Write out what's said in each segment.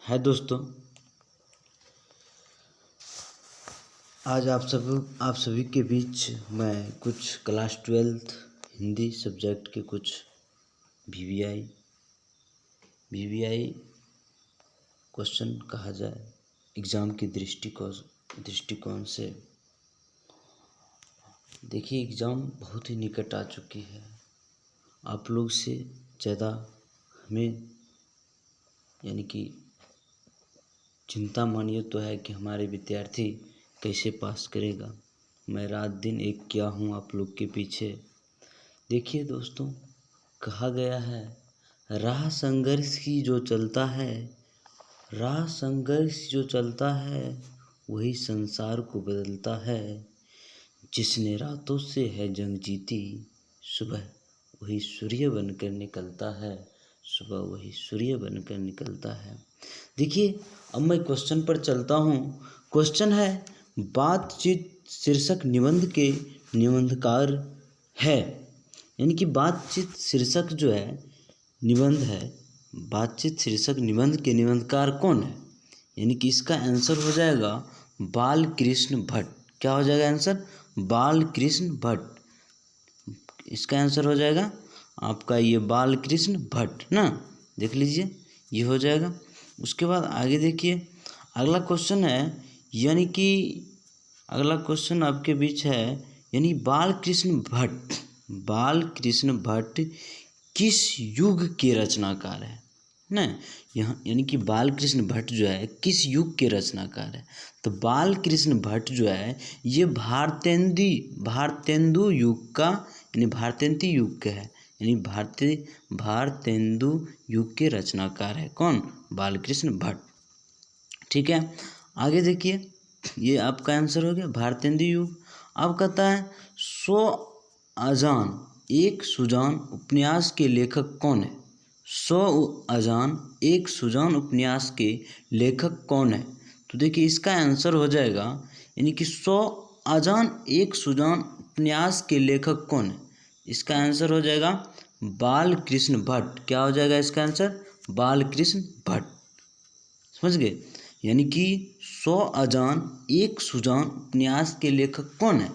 है दोस्तों, आज आप सभी के बीच मैं कुछ क्लास 12th हिंदी सब्जेक्ट के कुछ वीवीआई क्वेश्चन कहा जाए एग्ज़ाम के दृष्टिकोण से। देखिए, एग्ज़ाम बहुत ही निकट आ चुकी है। आप लोग से ज़्यादा हमें यानी कि चिंता मानिए तो है कि हमारे विद्यार्थी कैसे पास करेगा। मैं रात दिन एक किया हूँ आप लोग के पीछे। देखिए दोस्तों, कहा गया है राह संघर्ष की जो चलता है वही संसार को बदलता है। जिसने रातों से है जंग जीती, सुबह वही सूर्य बनकर निकलता है। देखिए, अब मैं क्वेश्चन पर चलता हूँ। क्वेश्चन है, बातचीत शीर्षक निबंध के निबंधकार है। यानी कि बातचीत शीर्षक जो है निबंध है, बातचीत शीर्षक निबंध के निबंधकार कौन है? यानी कि इसका आंसर हो जाएगा बाल कृष्ण भट्ट। क्या हो जाएगा आंसर? बाल कृष्ण भट्ट। इसका आंसर हो जाएगा आपका ये बाल कृष्ण भट्ट ना, देख लीजिए ये हो जाएगा। उसके बाद आगे देखिए, अगला क्वेश्चन है, यानी कि अगला क्वेश्चन आपके बीच है, यानी बाल कृष्ण भट्ट किस युग के रचनाकार है ना। यहाँ यानी कि बाल कृष्ण भट्ट जो है किस युग के रचनाकार है? तो बाल कृष्ण भट्ट जो है ये भारतेंदु युग का यानी भारतेंदु युग का है, यानी भारतेंदु युग के रचनाकार है। कौन? बाल कृष्ण भट्ट। ठीक है, आगे देखिए, ये आपका आंसर हो गया भारतेंदु युग। अब कहता है 100 अजान एक सुजान उपन्यास के लेखक कौन है? 100 अजान एक सुजान उपन्यास के लेखक कौन है? तो देखिए इसका आंसर हो जाएगा, यानी कि 100 अजान एक सुजान उपन्यास के लेखक कौन है? इसका आंसर हो जाएगा बाल कृष्ण भट्ट। क्या हो जाएगा इसका आंसर? बाल कृष्ण भट्ट। समझ गए? यानी कि 100 अजान एक सुजान उपन्यास के लेखक कौन है?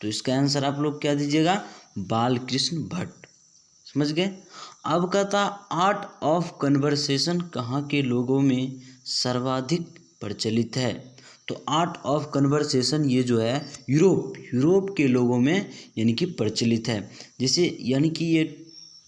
तो इसका आंसर आप लोग क्या दीजिएगा? बाल कृष्ण भट्ट। समझ गए? अब कहता आर्ट ऑफ कन्वर्सेशन कहाँ के लोगों में सर्वाधिक प्रचलित है? तो आर्ट ऑफ कन्वर्सेशन ये जो है यूरोप के लोगों में यानी कि प्रचलित है। जैसे यानी कि ये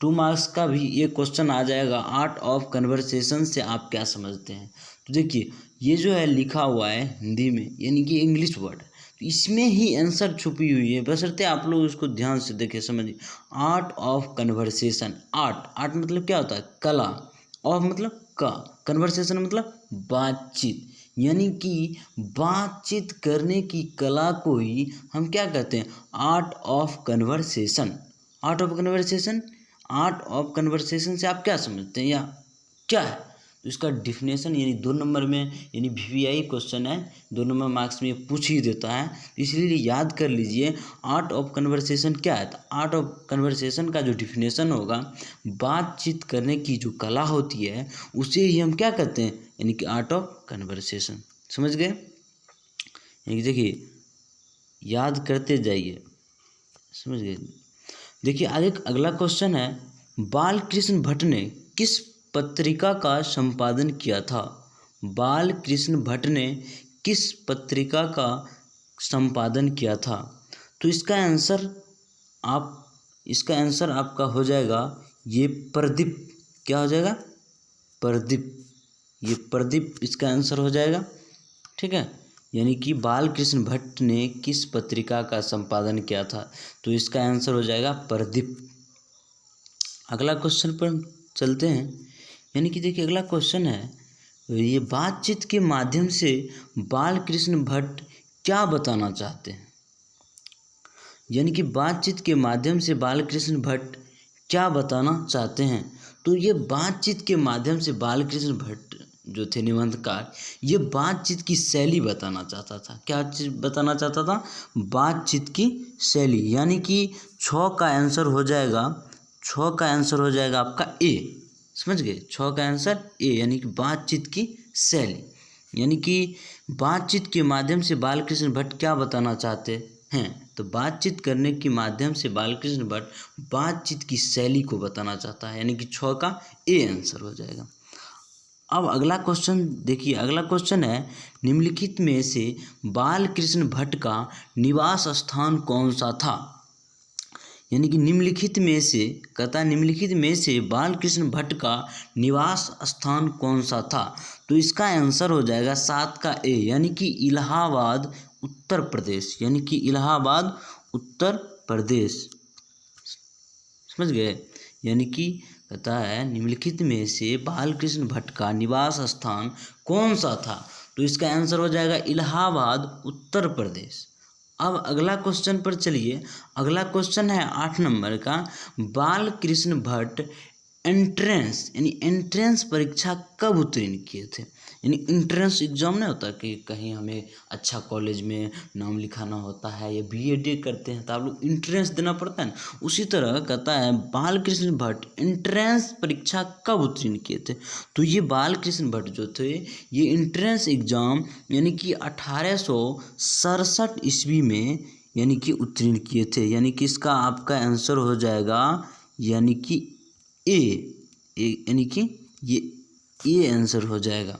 2 मार्क्स का भी ये क्वेश्चन आ जाएगा, आर्ट ऑफ कन्वर्सेशन से आप क्या समझते हैं? तो देखिए, ये जो है लिखा हुआ है हिंदी में, यानी कि इंग्लिश वर्ड, तो इसमें ही आंसर छुपी हुई है, बशर्ते आप लोग उसको ध्यान से देखें, समझिए। आर्ट ऑफ कन्वर्सेशन, आर्ट मतलब क्या होता है? कला। ऑफ मतलब का, कन्वर्सेशन मतलब बातचीत, यानी कि बातचीत करने की कला को ही हम क्या कहते हैं? Art of conversation. Art of conversation से आप क्या समझते हैं या क्या है? तो इसका डिफिनेशन यानी 2 नंबर में, यानी वीवीआई क्वेश्चन है, 2 नंबर मार्क्स में पूछ ही देता है, इसलिए याद कर लीजिए आर्ट ऑफ कन्वर्सेशन क्या है। तो आर्ट ऑफ कन्वर्सेशन का जो डिफिनेशन होगा, बातचीत करने की जो कला होती है उसे ही हम क्या कहते हैं? यानी कि आर्ट ऑफ कन्वर्सेशन। समझ गए? यानी कि देखिए, याद करते जाइए। समझ गए? देखिए, आगे अगला क्वेश्चन है, बाल कृष्ण भट्ट ने किस पत्रिका का संपादन किया था? बाल कृष्ण भट्ट ने किस पत्रिका का संपादन किया था? तो इसका आंसर आपका हो जाएगा ये प्रदीप। क्या हो जाएगा? प्रदीप। ये प्रदीप इसका आंसर हो जाएगा। ठीक है, यानी कि बाल कृष्ण भट्ट ने किस पत्रिका का संपादन किया था? तो इसका आंसर हो जाएगा प्रदीप। अगला क्वेश्चन पर चलते हैं। यानी कि देखिए, अगला क्वेश्चन है, ये बातचीत के माध्यम से बाल कृष्ण भट्ट क्या बताना चाहते हैं? यानी कि बातचीत के माध्यम से बाल कृष्ण भट्ट क्या बताना चाहते हैं? तो ये बातचीत के माध्यम से बाल कृष्ण भट्ट जो थे निबंधकार, ये बातचीत की शैली बताना चाहता था। क्या चीज़ बताना चाहता था? बातचीत की शैली। यानी कि 6 का आंसर हो जाएगा आपका ए। समझ गए, 6 का आंसर ए, यानी कि बातचीत की शैली। यानी कि बातचीत के माध्यम से बालकृष्ण भट्ट क्या बताना चाहते हैं, तो बातचीत करने के माध्यम से बालकृष्ण भट्ट बातचीत की शैली को बताना चाहता है, यानी कि 6 का ए आंसर हो जाएगा। अब अगला क्वेश्चन देखिए, अगला क्वेश्चन है निम्नलिखित में से बालकृष्ण भट्ट का निवास स्थान कौन सा था। यानी कि निम्नलिखित में से, कहता है निम्नलिखित में से बालकृष्ण भट्ट का निवास स्थान कौन सा था, तो इसका आंसर हो जाएगा 7 का ए, यानी कि इलाहाबाद उत्तर प्रदेश, यानी कि इलाहाबाद उत्तर प्रदेश। समझ गए, यानी कि कहता है निम्नलिखित में से बालकृष्ण भट्ट का निवास स्थान कौन सा था, तो इसका आंसर हो जाएगा इलाहाबाद उत्तर प्रदेश। अब अगला क्वेश्चन पर चलिए, अगला क्वेश्चन है 8 नंबर का, बालकृष्ण भट्ट एंट्रेंस यानी एंट्रेंस परीक्षा कब उत्तीर्ण किए थे। यानी एंट्रेंस एग्जाम नहीं होता कि कहीं हमें अच्छा कॉलेज में नाम लिखाना होता है या बीएड करते हैं तो आप लोग एंट्रेंस देना पड़ता है ना, उसी तरह कहता है बालकृष्ण भट्ट एंट्रेंस परीक्षा कब उत्तीर्ण किए थे, तो ये बालकृष्ण भट्ट जो थे ये एंट्रेंस एग्जाम यानी कि 1867 ईस्वी में यानी कि उत्तीर्ण किए थे। यानी कि इसका आपका आंसर हो जाएगा यानी कि ए, यानी कि ये आंसर हो जाएगा।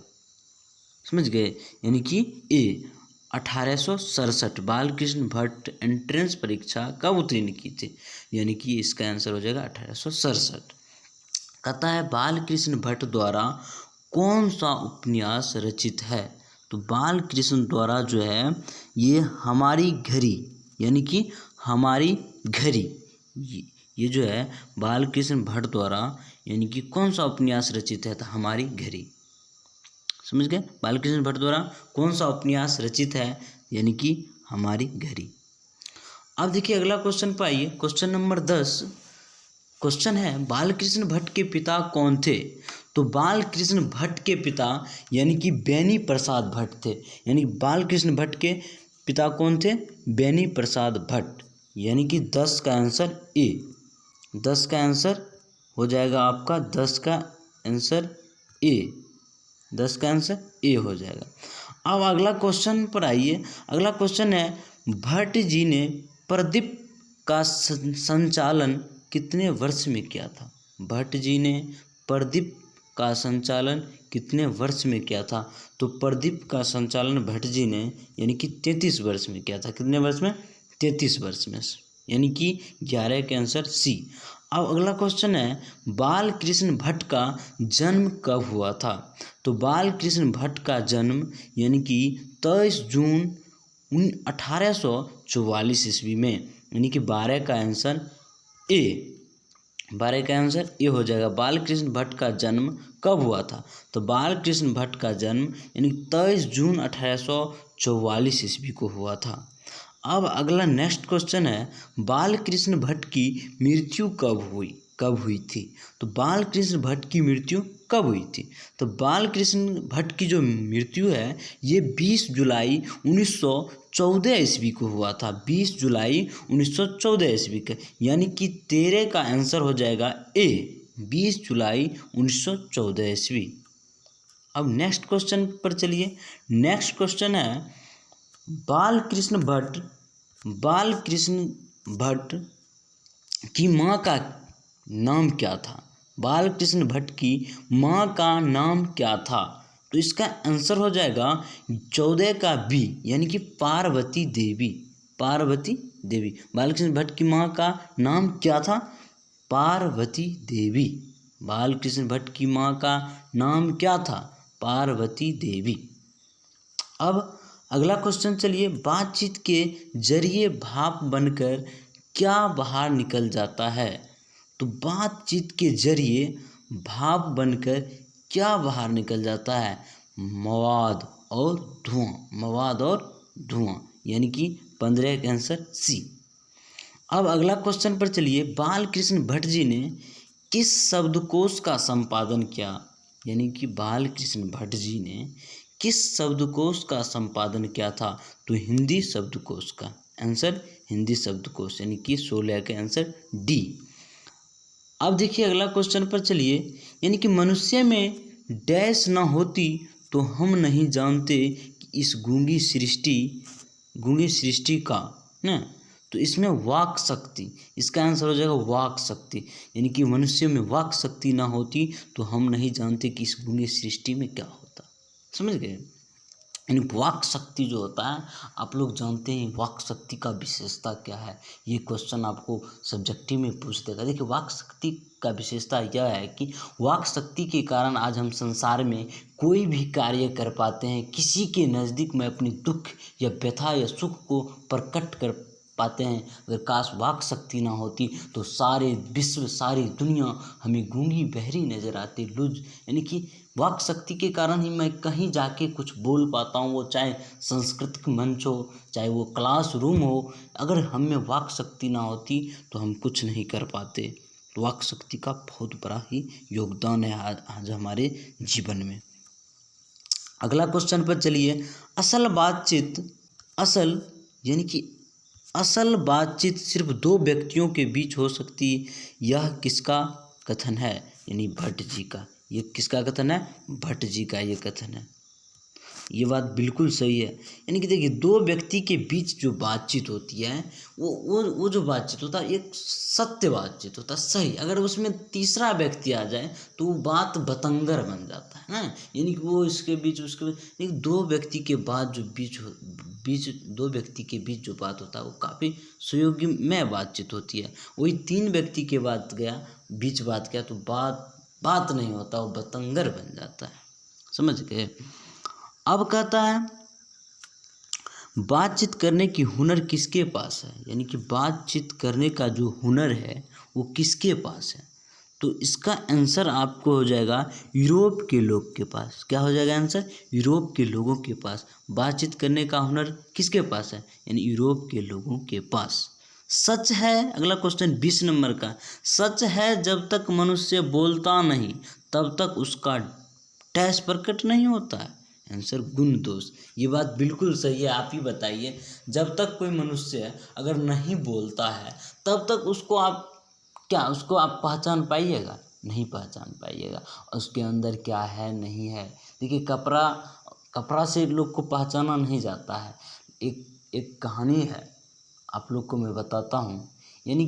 समझ गए, यानी कि ए 1867 बालकृष्ण भट्ट एंट्रेंस परीक्षा कब उत्तीर्ण की थी, यानी कि इसका आंसर हो जाएगा 1867। कहता है बालकृष्ण भट्ट द्वारा कौन सा उपन्यास रचित है, तो बालकृष्ण द्वारा जो है ये हमारी घड़ी यानी कि हमारी घड़ी, ये जो है बालकृष्ण भट्ट द्वारा यानी कि कौन सा उपन्यास रचित है, तो हमारी घड़ी। समझ गए, बालकृष्ण भट्ट द्वारा कौन सा उपन्यास रचित है, यानी कि हमारी घड़ी। अब देखिए अगला क्वेश्चन पर आइए, क्वेश्चन नंबर 10। क्वेश्चन है बालकृष्ण भट्ट के पिता कौन थे, तो बालकृष्ण भट्ट के पिता यानी कि बेनी प्रसाद भट्ट थे। यानी बालकृष्ण भट्ट के पिता कौन थे, बेनी प्रसाद भट्ट। यानी कि 10 का आंसर ए, 10 का आंसर हो जाएगा आपका 10 का आंसर ए, 10 का आंसर ए हो जाएगा। अब अगला क्वेश्चन पर आइए, अगला क्वेश्चन है भट्ट जी ने प्रदीप का संचालन कितने वर्ष में किया था। भट्ट जी ने प्रदीप का संचालन कितने वर्ष में किया था, तो प्रदीप का संचालन भट्ट जी ने यानी कि 33 वर्ष में किया था। कितने वर्ष में, 33 वर्ष में, यानी कि 11 के आंसर सी। अब अगला क्वेश्चन है बालकृष्ण भट्ट का जन्म कब हुआ था, तो बालकृष्ण भट्ट का जन्म यानी कि 23 जून 1844 ईस्वी में, यानी कि 12 का आंसर ए, 12 का आंसर ए हो जाएगा। बालकृष्ण भट्ट का जन्म कब हुआ था, तो बालकृष्ण भट्ट का जन्म यानी 23 जून 1844 ईस्वी को हुआ था। अब अगला नेक्स्ट क्वेश्चन है बालकृष्ण भट्ट की मृत्यु कब हुई थी, तो बालकृष्ण भट्ट की मृत्यु कब हुई थी, तो बालकृष्ण भट्ट की जो मृत्यु है ये 20 जुलाई 1914 ईस्वी को हुआ था। 20 जुलाई 1914 ईस्वी का, यानी कि 13 का आंसर हो जाएगा ए, 20 जुलाई 1914 ईस्वी। अब नेक्स्ट क्वेश्चन पर चलिए, नेक्स्ट क्वेश्चन है बालकृष्ण भट्ट की माँ का नाम क्या था। बालकृष्ण भट्ट की माँ का नाम क्या था, तो इसका आंसर हो जाएगा 14 का बी, यानी कि पार्वती देवी। पार्वती देवी, बालकृष्ण भट्ट की माँ का नाम क्या था, पार्वती देवी। बालकृष्ण भट्ट की माँ का नाम क्या था, पार्वती देवी। अब अगला क्वेश्चन चलिए, बातचीत के जरिए भाप बनकर क्या बाहर निकल जाता है, तो बातचीत के जरिए भाप बनकर क्या बाहर निकल जाता है, मवाद और धुआं, मवाद और धुआं, यानी कि 15 का आंसर सी। अब अगला क्वेश्चन पर चलिए, बालकृष्ण भट्ट जी ने किस शब्दकोश का संपादन किया, यानी कि बालकृष्ण भट्ट जी ने किस शब्दकोश का संपादन किया था, तो हिंदी शब्दकोश का। आंसर हिंदी शब्दकोश, यानी कि 16 का आंसर डी। अब देखिए अगला क्वेश्चन पर चलिए, यानी कि मनुष्य में डैश ना होती तो हम नहीं जानते कि इस गूंगी सृष्टि का ना, तो इसमें वाक शक्ति, इसका आंसर हो जाएगा वाक शक्ति। यानी कि मनुष्य में वाक शक्ति ना होती तो हम नहीं जानते कि इस गूंगी सृष्टि में क्या होता। समझ गए? यानी वाक शक्ति जो होता है, आप लोग जानते हैं वाक शक्ति का विशेषता क्या है, ये क्वेश्चन आपको सब्जेक्टिव में पूछ देगा। देखिए वाक शक्ति का विशेषता यह है कि वाक शक्ति के कारण आज हम संसार में कोई भी कार्य कर पाते हैं, किसी के नज़दीक में अपनी दुख या व्यथा या सुख को प्रकट कर पाते हैं। अगर काश वाक शक्ति ना होती तो सारे विश्व, सारी दुनिया हमें गूंगी बहरी नज़र आती, लुज। यानी कि वाक शक्ति के कारण ही मैं कहीं जाके कुछ बोल पाता हूँ, वो चाहे सांस्कृतिक मंच हो, चाहे वो क्लासरूम हो। अगर हम में वाक शक्ति ना होती तो हम कुछ नहीं कर पाते। वाक शक्ति का बहुत बड़ा ही योगदान है आज हमारे जीवन में। अगला क्वेश्चन पर चलिए, यानी कि असल बातचीत सिर्फ दो व्यक्तियों के बीच हो सकती, यह किसका कथन है? यानी भट्ट जी का। ये किसका कथन है? भट्ट जी का ये कथन है। ये बात बिल्कुल सही है। यानी कि देखिए दो व्यक्ति के बीच जो बातचीत होती है वो जो बातचीत होता है एक सत्य बातचीत होता है, सही। अगर उसमें तीसरा व्यक्ति आ जाए तो वो बात बतंगर बन जाता है ना। यानी कि वो इसके बीच उसके बीच, दो व्यक्ति के बाद जो दो व्यक्ति के बीच जो बात होता है वो काफ़ी सुयोग्यमय बातचीत होती है। वही तीन व्यक्ति के बाद बीच बात किया तो बात नहीं होता, वो बतंगर बन जाता है। समझ गए? अब कहता है बातचीत करने की हुनर किसके पास है? यानी कि बातचीत करने का जो हुनर है वो किसके पास है? तो इसका आंसर आपको हो जाएगा यूरोप के लोग के पास। क्या हो जाएगा आंसर? यूरोप के लोगों के पास बातचीत करने का हुनर किसके पास है? यानी यूरोप के लोगों के पास। सच है, अगला क्वेश्चन 20 नंबर का, सच है जब तक मनुष्य बोलता नहीं तब तक उसका डैश प्रकट नहीं होता है। आंसर गुण दोष। ये बात बिल्कुल सही है। आप ही बताइए, जब तक कोई मनुष्य अगर नहीं बोलता है तब तक उसको आप पहचान पाइएगा? नहीं पहचान पाइएगा। उसके अंदर क्या है नहीं है। देखिए कपड़ा से लोग को पहचाना नहीं जाता है। एक कहानी है, आप लोग को मैं बताता हूँ। यानी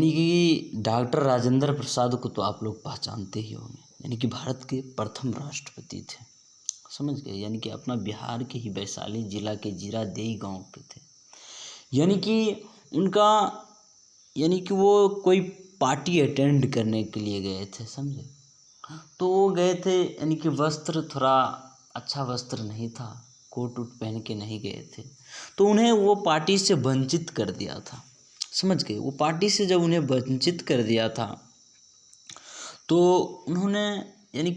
कि डॉक्टर राजेंद्र प्रसाद को तो आप लोग पहचानते ही होंगे। यानी कि भारत के प्रथम राष्ट्रपति थे। समझ गए? यानी कि अपना बिहार के ही वैशाली जिला के जीरादेई गांव के थे। यानी कि वो कोई पार्टी अटेंड करने के लिए गए थे, समझे? तो वो गए थे, यानी कि वस्त्र थोड़ा अच्छा वस्त्र नहीं था, कोट वूट पहन के नहीं गए थे, तो उन्हें वो पार्टी से वंचित कर दिया था। समझ गए? वो पार्टी से जब उन्हें वंचित कर दिया था तो उन्होंने यानी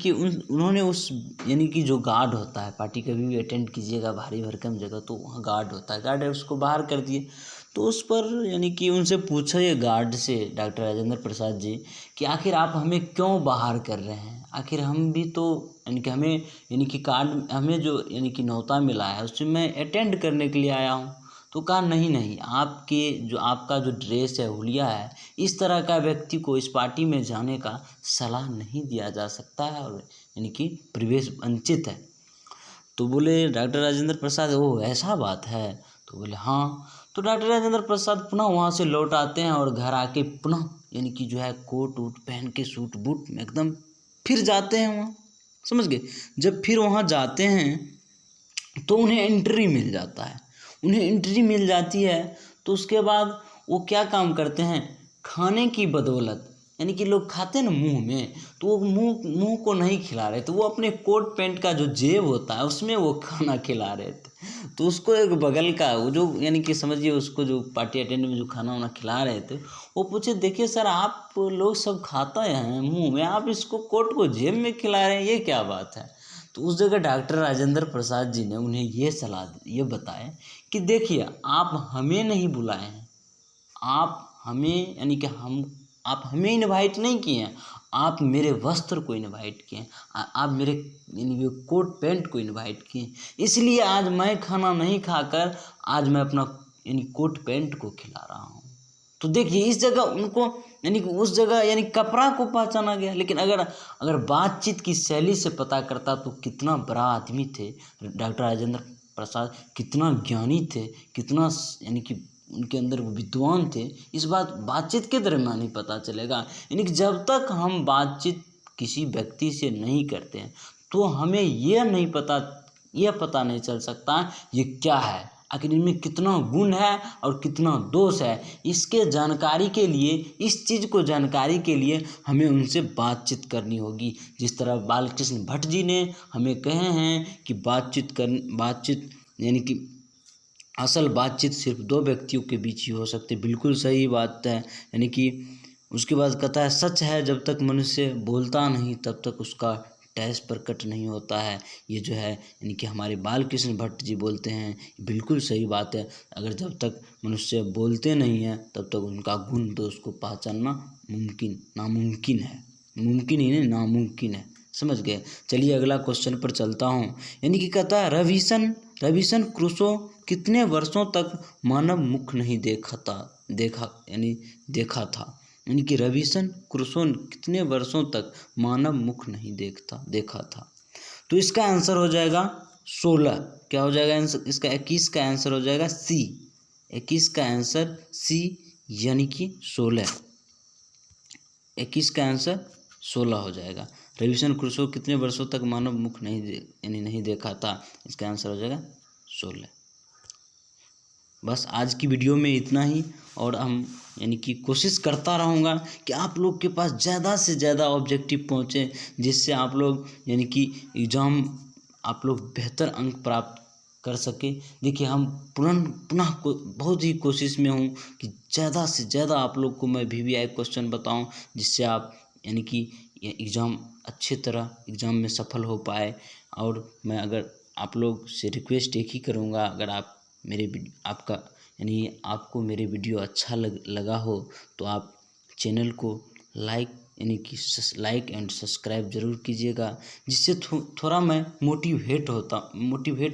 कि जो गार्ड होता है, पार्टी कभी भी अटेंड कीजिएगा भारी भरकम जगह तो वहाँ गार्ड होता है, गार्ड है उसको बाहर कर दिए। तो उस पर यानी कि उनसे पूछा ये गार्ड से डॉक्टर राजेंद्र प्रसाद जी कि आखिर आप हमें क्यों बाहर कर रहे हैं? आखिर हम भी तो हमें जो यानी कि न्योता मिला है उसमें मैं अटेंड करने के लिए आया हूँ। तो कहा नहीं, आपका जो ड्रेस है, हुलिया है, इस तरह का व्यक्ति को इस पार्टी में जाने का सलाह नहीं दिया जा सकता है और यानी कि प्रवेश वंचित है। तो बोले डॉक्टर राजेंद्र प्रसाद, ओह ऐसा बात है? तो बोले हाँ। तो डॉक्टर राजेंद्र प्रसाद पुनः वहाँ से लौट आते हैं और घर आके पुनः यानी कि जो है कोट वूट पहन के सूट बूट में एकदम फिर जाते हैं वहाँ। समझ गए? जब फिर वहाँ जाते हैं तो उन्हें एंट्री मिल जाती है। तो उसके बाद वो क्या काम करते हैं, खाने की बदौलत, यानी कि लोग खाते हैं ना मुंह में, तो वो मुंह को नहीं खिला रहे, तो वो अपने कोट पैंट का जो जेब होता है उसमें वो खाना खिला रहे थे। तो उसको एक बगल का वो जो यानी कि समझिए उसको जो पार्टी अटेंड में जो खाना वाना खिला रहे थे, वो पूछे देखिए सर आप लोग सब खाता हैं मुंह में, आप इसको कोट को जेब में खिला रहे हैं, ये क्या बात है? तो उस जगह डॉक्टर राजेंद्र प्रसाद जी ने उन्हें ये बताया कि देखिए आप हमें नहीं बुलाए हैं, आप हमें यानी कि आप हमें इनवाइट नहीं किए हैं, आप मेरे वस्त्र को इनवाइट किए हैं, आप मेरे यानी कि कोट पैंट को इनवाइट किए हैं। इसलिए आज मैं खाना नहीं खाकर आज मैं अपना यानी कोट पैंट को खिला रहा हूँ। तो देखिए इस जगह उनको यानी कि उस जगह यानी कपड़ा को पहचाना गया। लेकिन अगर बातचीत की शैली से पता करता तो कितना बड़ा आदमी थे डॉक्टर राजेंद्र प्रसाद, कितना ज्ञानी थे, कितना यानी कि उनके अंदर विद्वान थे, इस बातचीत के दरम्यान ही पता चलेगा। यानी कि जब तक हम बातचीत किसी व्यक्ति से नहीं करते हैं तो हमें यह पता नहीं चल सकता ये क्या है, आखिर इनमें कितना गुण है और कितना दोष है। इसके जानकारी के लिए, इस चीज़ को जानकारी के लिए हमें उनसे बातचीत करनी होगी। जिस तरह बालकृष्ण भट्ट जी ने हमें कहे हैं कि बातचीत यानी कि असल बातचीत सिर्फ दो व्यक्तियों के बीच ही हो सकती है। बिल्कुल सही बात है। यानी कि उसके बाद कहता है सच है जब तक मनुष्य बोलता नहीं तब तक उसका टैस प्रकट नहीं होता है। ये जो है यानी कि हमारे बालकृष्ण भट्ट जी बोलते हैं, बिल्कुल सही बात है। अगर जब तक मनुष्य बोलते नहीं हैं तब तक उनका गुण दोष को पहचानना नामुमकिन है। मुमकिन ही नहीं, नामुमकिन है। समझ गए। चलिए अगला क्वेश्चन पर चलता हूँ। यानी कि कहता है रविसन क्रूसो कितने वर्षों तक मानव मुख नहीं देखा था। यानी कि रविसन क्रूसो कितने वर्षों तक मानव मुख नहीं देखा था। तो इसका आंसर हो जाएगा 16। क्या हो जाएगा आंसर इसका? 21 का आंसर हो जाएगा सी। 21 का आंसर सी यानी कि 16। 21 का आंसर 16 हो जाएगा। रविसन क्रूसो कितने वर्षों तक मानव मुख नहीं देखा था, इसका आंसर हो जाएगा 16। बस आज की वीडियो में इतना ही। और हम यानी कि कोशिश करता रहूँगा कि आप लोग के पास ज़्यादा से ज़्यादा ऑब्जेक्टिव पहुँचे, जिससे आप लोग यानी कि एग्ज़ाम आप लोग बेहतर अंक प्राप्त कर सके। देखिए हम पुनः बहुत ही कोशिश में हूँ कि ज़्यादा से ज़्यादा आप लोग को मैं VVI क्वेश्चन बताऊँ, जिससे आप यानी कि एग्ज़ाम अच्छी तरह एग्ज़ाम में सफल हो पाए। और मैं अगर आप लोग से रिक्वेस्ट एक ही करूँगा, अगर आपको मेरे वीडियो अच्छा लगा हो तो आप चैनल को लाइक एंड सब्सक्राइब ज़रूर कीजिएगा, जिससे थोड़ा मैं मोटिवेट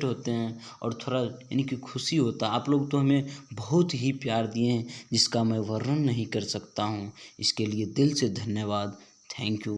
होते हैं और थोड़ा यानी कि खुशी होता है। आप लोग तो हमें बहुत ही प्यार दिए हैं जिसका मैं वर्णन नहीं कर सकता हूँ। इसके लिए दिल से धन्यवाद। Thank you.